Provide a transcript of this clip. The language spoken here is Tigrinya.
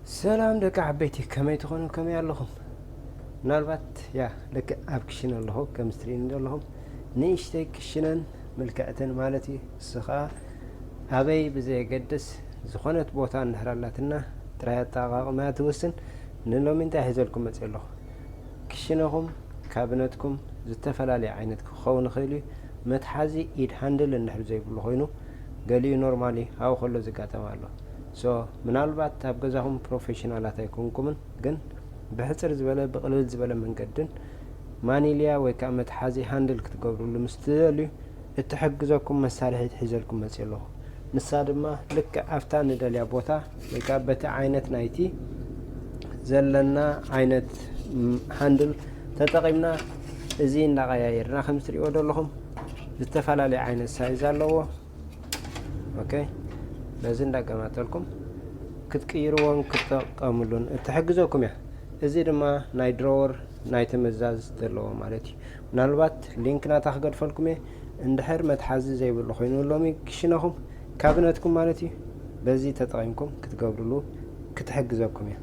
سلام لك عبيتي كما تكونوا كما ياللهم نالبات يا لك أبكشنا الله كمسترين لهم نيشتك كشنن ملكأتن مالتي سخاء أبي بزي قدس زخونة بوتان نهرالاتنا تريات ما توسن نلو من تهزلكم مسئله كشنهم كابنتكم زتفلالي عينتكم خون خيلي متحازي إيد هاندل النهر زي بلغينو قالي نورمالي هاو خلو زكاة مالله ምናልባት ኣብ ገዛኹም ፕሮፌሽናላት ኣይኮንኩምን ግን ብሕፅር ዝበለ ብቕልል ዝበለ መንገድን ማኒልያ ወይ ከዓ መትሓዚ ሃንድል ክትገብሩሉ ምስ ትደልዩ እትሕግዘኩም መሳርሒት ሒዘልኩም መፅእ ኣለኹ ንሳ ድማ ልክ ኣፍታ ንደልያ ቦታ ወይ ከዓ በቲ ዓይነት ናይቲ ዘለና ዓይነት ሃንድል ተጠቒምና እዚ እንዳቀያየርና ከም ትሪእዎ ዘለኹም ዝተፈላለዩ ዓይነት ሳይዝ ኣለዎ ኦኬ لازم እንዳቀማጠልኩም ክትቀይሩውን ክትጠቀሙሉን እትሕግዘኩም ያ እዚ ድማ ናይ ድሮወር ናይ ተመዛዝ ዘለዎ ማለት እዩ ምናልባት ሊንክ ናታ ክገድፈልኩም እንድሕር መትሓዚ ዘይብሉ ኮይኑ ሎሚ ክሽነኹም ካብነትኩም ማለት እዩ በዚ ተጠቒምኩም ክትገብሩሉ ክትሕግዘኩም ያ